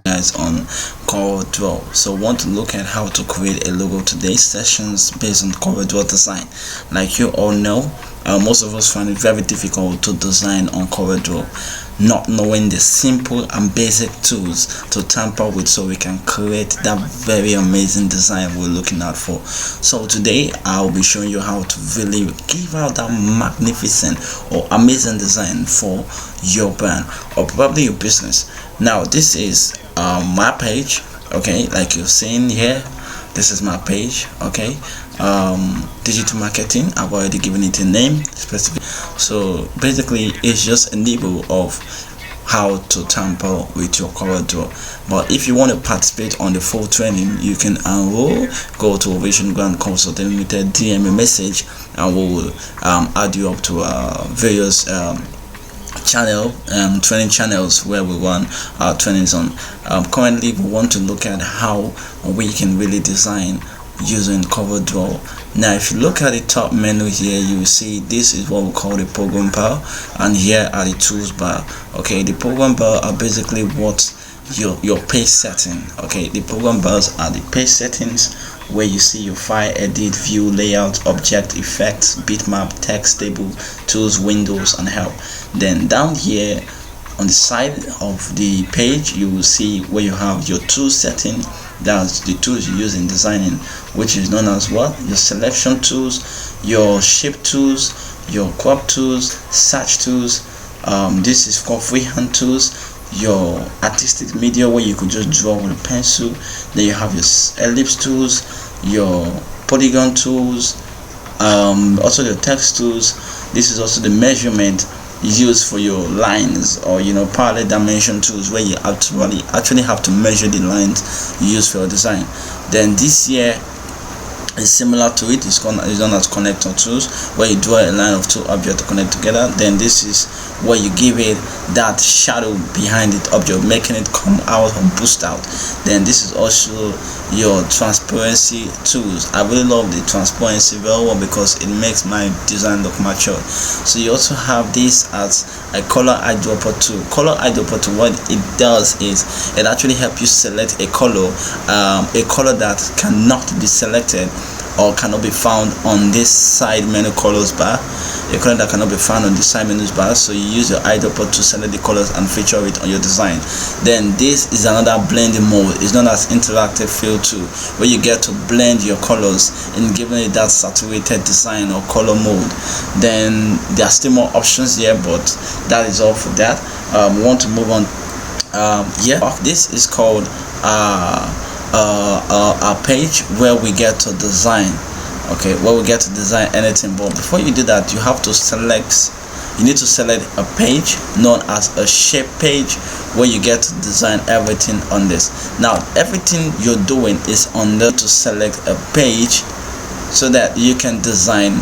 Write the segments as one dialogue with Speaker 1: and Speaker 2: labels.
Speaker 1: Guys on Corel Draw. So want to look at how to create a logo. Today's sessions based on Corel Draw design. Like you all know, most of us find it very difficult to design on Corel Draw, not knowing the simple and basic tools to tamper with so we can create that very amazing design we're looking out for. So today I'll be showing you how to really give out that magnificent or amazing design for your brand or probably your business. Now this is my page, okay, like you're seeing here. This is my page, okay. Digital marketing, I've already given it a name specific. So basically it's just a nibble of how to tamper with your Corel Draw. But if you want to participate on the full training, you can enroll. Go to Ovation Grant Consulting Limited, DM a message, and we'll add you up to various training channels where we run our trainings on. Currently we want to look at how we can really design using Corel Draw. Now if you look at the top menu here, you will see this is what we call the program bar, and here are the tools bar. Okay, the program bar are basically what your page setting. Okay, the program bars are the page settings where you see your file, edit, view, layout, object, effects, bitmap, text, table, tools, windows, and help. Then down here on the side of the page, you will see where you have your tool setting. That's the tools you use in designing, which is known as what? Your selection tools, your shape tools, your crop tools, search tools. This is called freehand tools. Your artistic media, where you could just draw with a pencil. Then you have your ellipse tools, your polygon tools, also your text tools. This is also the measurement used for your lines, or parallel dimension tools, where you actually have to measure the lines you use for your design. Then this here is similar to it. It's known as connector tools, where you draw a line of two objects to connect together. Then this is where you give it that shadow behind it object, making it come out or boost out. Then this is also your transparency tools. I really love the transparency very well because it makes my design look mature. So you also have this as a color eyedropper tool. Color eyedropper tool, what it does is it actually helps you select a color that cannot be selected or cannot be found on this side menu colors bar, a color that cannot be found on the side menus bar. So you use your eyedropper to select the colors and feature it on your design. Then this is another blending mode. It's known as interactive fill tool, where you get to blend your colors and giving it that saturated design or color mode. Then there are still more options here, but that is all for that. We want to move on. This is called a page where we get to design. Okay, where we get to design anything. But before you do that, you need to select a page known as a shape page, where you get to design everything on this. Now everything you're doing is on there to select a page so that you can design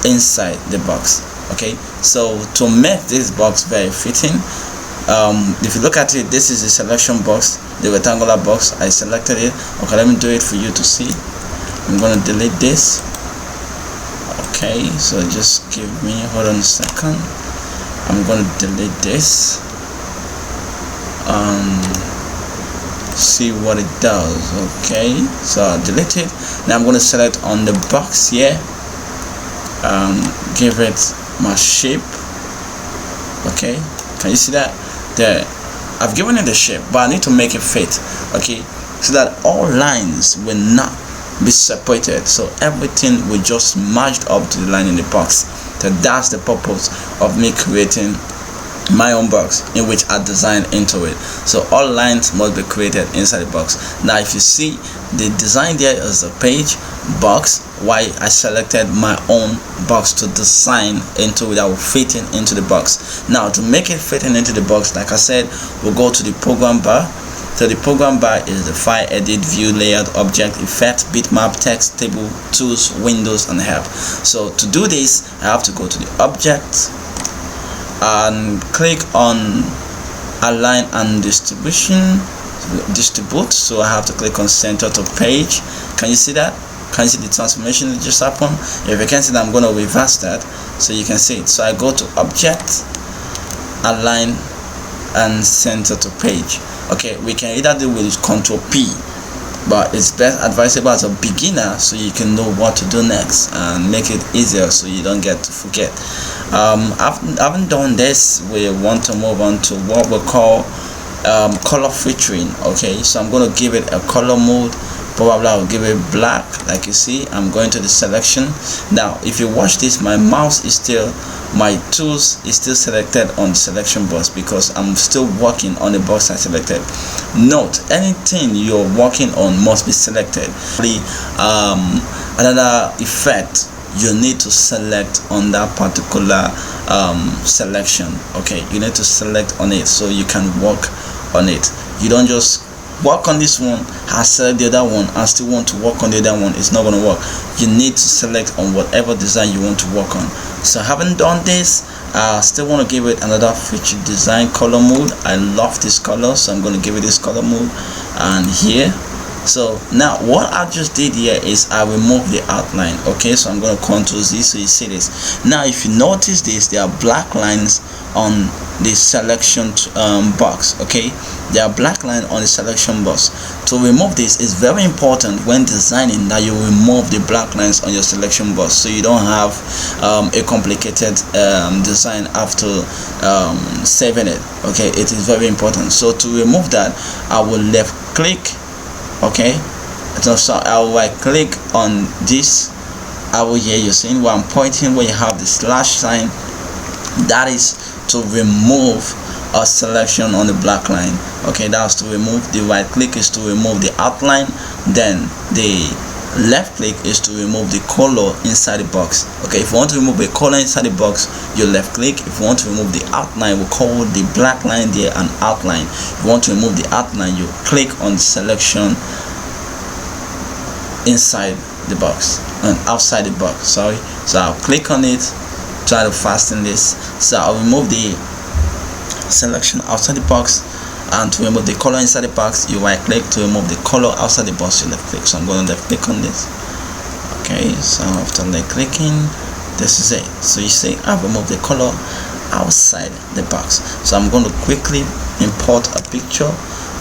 Speaker 1: inside the box. Okay, so to make this box very fitting, if you look at it, this is the selection box, the rectangular box. I selected it. Okay, let me do it for you to see. I'm going to delete this. Okay, so just hold on a second. I'm going to delete this and see what it does. Okay, so I'll delete it. Now I'm going to select on the box here, give it my shape. Okay, can you see that? There, I've given it a shape, but I need to make it fit, okay, so that all lines will not be separated, so everything will just merge up to the line in the box. So that's the purpose of me creating my own box in which I design into it. So all lines must be created inside the box. Now if you see, the design there is a page box, why I selected my own box to design into it that will fit into the box. Now to make it fit into the box, like I said, we'll go to the program bar. So the program bar is the file, edit, view, layout, object, effect, bitmap, text, table, tools, windows, and help. So to do this, I have to go to the object and click on align and distribute. So I have to click on center to page. Can you see that? Can you see the transformation that just happened? If you can't see that, I'm going to reverse that so you can see it. So I go to object, align and center to page. Okay, we can either do with Control P, but it's best advisable as a beginner so you can know what to do next and make it easier so you don't get to forget. Having done this, we want to move on to what we call color filtering. Okay, so I'm going to give it a color mode. Probably I'll give it black. Like you see, I'm going to the selection. Now if you watch this, my mouse is still, my tools is still selected on the selection box because I'm still working on the box I selected. Note, anything you're working on must be selected. Another effect, you need to select on that particular selection. Okay, you need to select on it so you can work on it. You don't just work on this one, I select the other one, I still want to work on the other one. It's not going to work. You need to select on whatever design you want to work on. So having done this, I still want to give it another feature design color mode. I love this color, so I'm going to give it this color mode. And here, so now what I just did here is I removed the outline. Okay, so I'm going to Ctrl Z so you see this. Now if you notice this, there are black lines on the selection box. Okay, there are black line on the selection box. To remove this is very important when designing, that you remove the black lines on your selection box so you don't have a complicated design after saving it. Okay, it is very important. So to remove that, I will left click. Okay, so I will right click on this arrow here. You're seeing where I'm pointing, where you have the slash sign. That is to remove a selection on the black line. Okay, that's to remove. The right click is to remove the outline, then the left click is to remove the color inside the box. Okay, if you want to remove a color inside the box, you left click. If you want to remove the outline, we call the black line there an outline. If you want to remove the outline, you click on the selection inside the box and outside the box, sorry. So I'll click on it, try to fasten this. So I'll remove the selection outside the box, and to remove the color inside the box, you right click. To remove the color outside the box, you left click. So I'm going to left click on this. Okay, so after left clicking, this is it. So you see I've removed the color outside the box. So I'm going to quickly import a picture.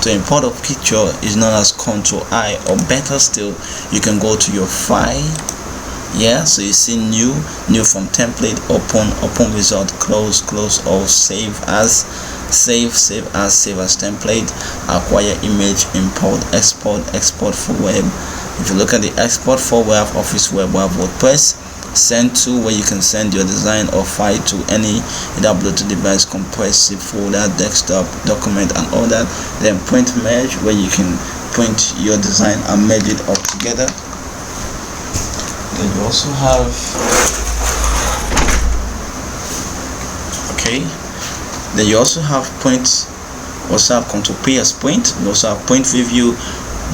Speaker 1: To import a picture is known as Ctrl I, or better still, you can go to your file. Yeah, so you see new from template, open result, close, or save as template, acquire image, import, export for web. If you look at the export for web, office web, WordPress, send to, where you can send your design or file to any either Bluetooth device, compressive folder, desktop, document, and all that. Then print merge, where you can print your design and merge it up together. Then you also have, okay, then you also have print, also have Ctrl P as print. You also have print review,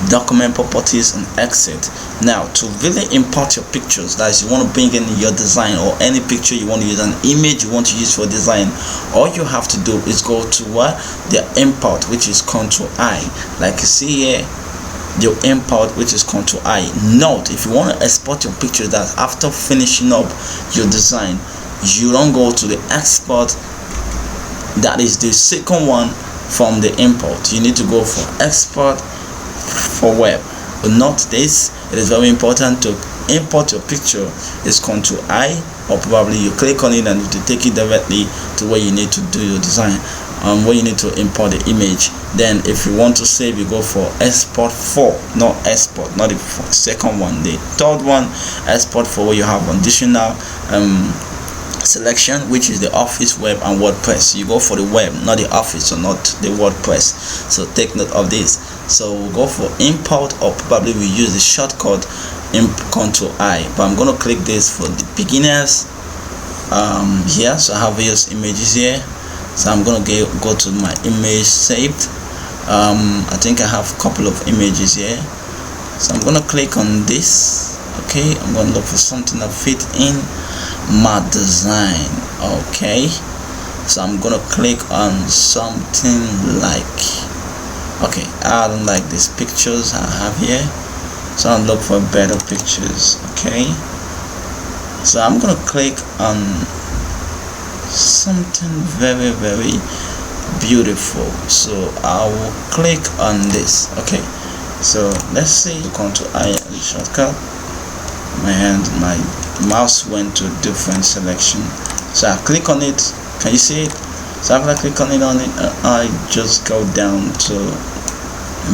Speaker 1: document properties, and exit. Now to really import your pictures, that is, you want to bring in your design or any picture you want to use, an image you want to use for design, all you have to do is go to the import, which is Ctrl I. Like you see here, the import, which is Ctrl I. Note, if you want to export your picture, that after finishing up your design, you don't go to the export, that is the second one from the import. You need to go for export for web. But note this, it is very important to import your picture. Is Ctrl I, or probably you click on it and it will take you directly to where you need to do your design, where you need to import the image. Then if you want to save, you go for export for, not export, not the second one, the third one, export for, where you have additional selection, which is the office, web, and WordPress. You go for the web, not the office, or not the WordPress. So take note of this. So we'll go for import, or probably we use the shortcut in Ctrl I, but I'm going to click this for the beginners here. So I have various images here, so I'm going to go to my image saved. I think I have a couple of images here, so I'm going to click on this. Okay, I'm going to look for something that fit in my design. Okay, so I'm going to click on something like, okay, I don't like these pictures I have here, so I'll look for better pictures. Okay, so I'm gonna click on something very beautiful. So I will click on this. Okay, so let's see. Come to shortcut. My mouse went to different selection, so I click on it. Can you see it? So after I click on it, I just go down to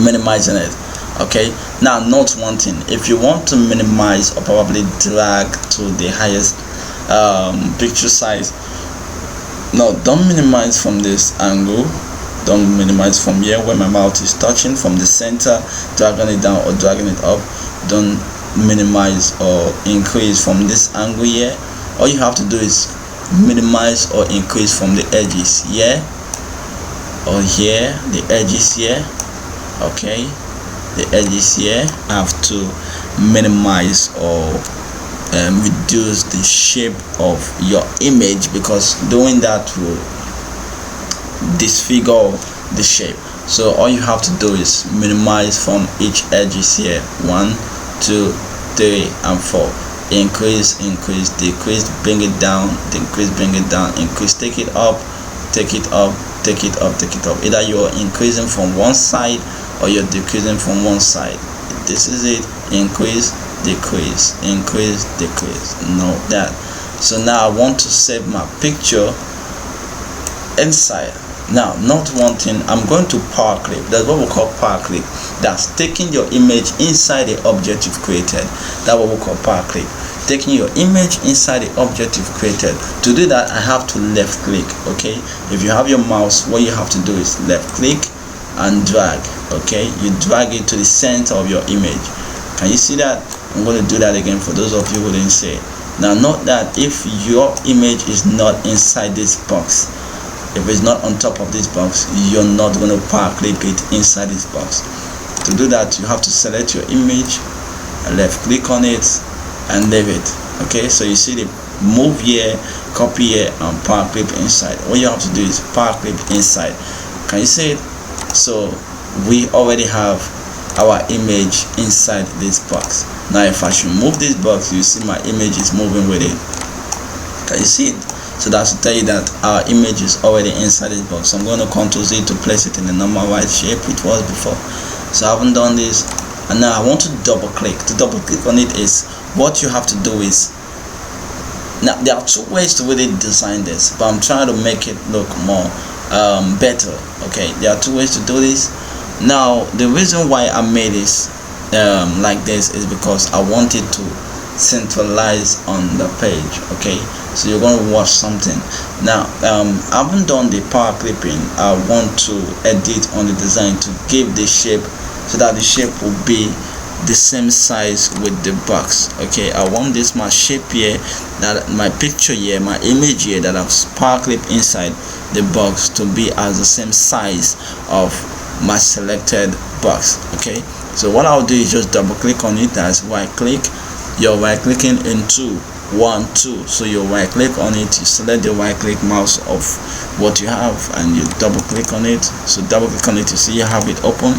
Speaker 1: minimizing it. Okay, now note one thing: if you want to minimize or probably drag to the highest picture size, no, don't minimize from this angle, don't minimize from here where my mouth is touching, from the center, dragging it down or dragging it up. Don't minimize or increase from this angle here. All you have to do is minimize or increase from the edges here or here, the edges here. Okay, the edges here. Have to minimize or reduce the shape of your image, because doing that will disfigure the shape. So all you have to do is minimize from each edges here, 1, 2, 3 and 4. Increase, decrease, bring it down, decrease, bring it down, increase, take it up, take it up, take it up, take it up. Either you're increasing from one side or you're decreasing from one side. This is it. Increase, decrease, increase, decrease. Know that. So now I want to save my picture inside. Now, not one thing, I'm going to power clip. That's what we call power clip. That's taking your image inside the object you've created. That's what we call power clip. Taking your image inside the object you've created. To do that, I have to left click. Okay, if you have your mouse, what you have to do is left click and drag. Okay, you drag it to the center of your image. Can you see that? I'm going to do that again for those of you who didn't see it. Now note that if your image is not inside this box, if it's not on top of this box, you're not going to power clip it inside this box. To do that, you have to select your image, left click on it and leave it. Okay, so you see the move here, copy here and power clip inside. What you have to do is power clip inside. Can you see it? So we already have our image inside this box. Now if I should move this box, you see my image is moving with it. Can you see it? So that's to tell you that our image is already inside this box. So I'm going to Ctrl Z to place it in the normal right shape it was before. So I haven't done this, and now I want to double click. To double click on it is, what you have to do is, now there are two ways to really design this, but I'm trying to make it look more better. Okay, there are two ways to do this. Now the reason why I made this like this is because I wanted to centralize on the page. Okay, so you're going to watch something. Now I haven't done the power clipping. I want to edit on the design to give the shape so that the shape will be the same size with the box. Okay, I want this my shape here, that my picture here, my image here that I've power clipped inside the box to be as the same size of my selected box. Okay, so what I'll do is just double click on it. As right click, you're right clicking into 1, 2. So you right click on it, you select the right click mouse of what you have and you double click on it. So double click on it, you see you have it open,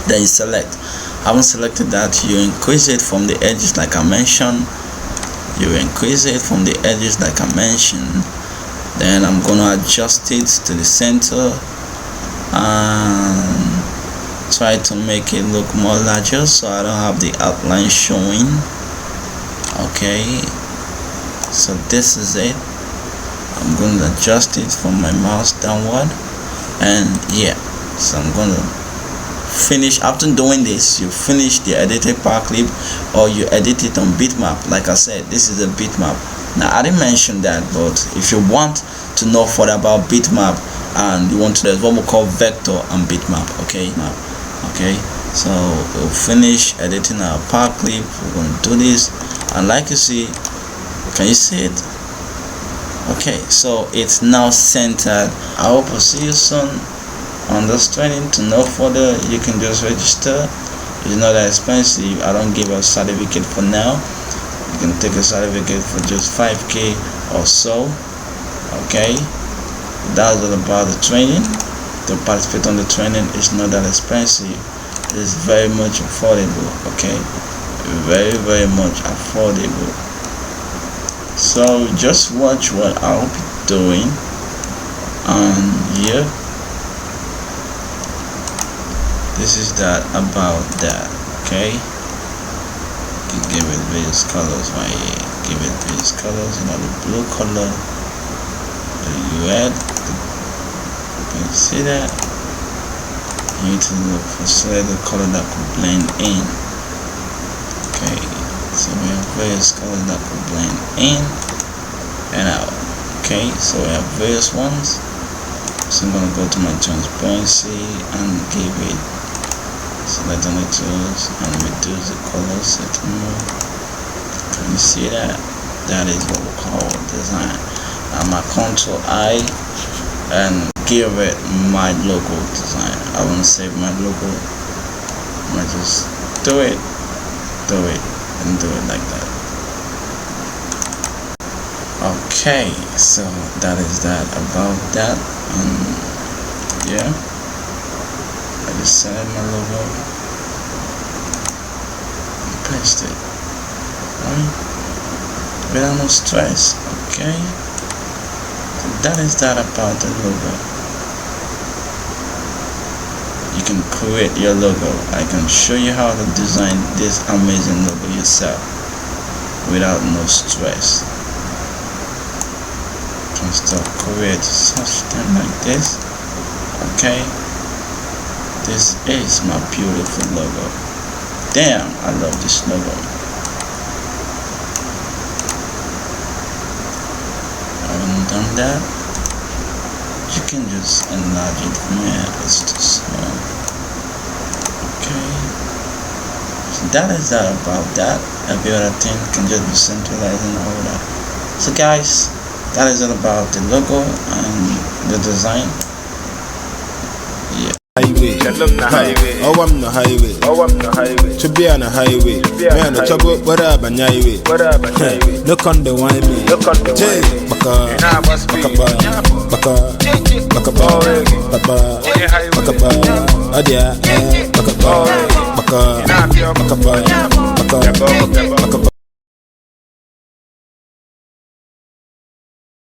Speaker 1: then you select. I haven't selected that, you increase it from the edges like I mentioned. You increase it from the edges like I mentioned. Then I'm gonna adjust it to the center and try to make it look more larger so I don't have the outline showing. Okay, so this is it. I'm going to adjust it from my mouse downward, and yeah, so I'm going to finish. After doing this, you finish the edited power clip, or you edit it on bitmap. Like I said, this is a bitmap. Now I didn't mention that, but if you want to know further about bitmap and you want to, there's what we call vector and bitmap. Okay, okay, so we'll finish editing our power clip. We're going to do this, and like you see, can you see it? Okay, so it's now centered. I hope I'll see you soon on this training. To know further, you can just register. It's not that expensive. I don't give a certificate for now. You can take a certificate for just 5k or so. Okay, that's all about the training. To participate on the training is not that expensive. It's very much affordable. Okay, very much affordable. So just watch what I'll be doing, and yeah, this is that about that. Okay, you can give it various colors right here. Give it various colors. You know, the blue color, you add. You see that? You need to look for select the color that could blend in. Okay, so we have various colors that could blend in and out. Okay, so we have various ones. So I'm gonna go to my transparency and give it, select on the tools and reduce the color setting mode. Can you see that? That is what we call design. And my Control I and give it my logo design. I want to save my logo. I just do it, and do it like that. Okay, so that is that about that. Yeah, I just select my logo and paste it. Right? Without no stress. Okay, so that is that about the logo. You can create your logo. I can show you how to design this amazing logo yourself without no stress. You can start create such thing like this. Okay, this is my beautiful logo. Damn, I love this logo. I haven't done that. You can just enlarge it from here. It's too small. Okay, so that is that about that. Every other thing can just be centralized and all that. So guys, that is all about the logo and the design. Yeah.
Speaker 2: Highway, oh I'm the highway, to be on a highway, man the trouble, what up and highway, look on the wine me, J, baka, baka,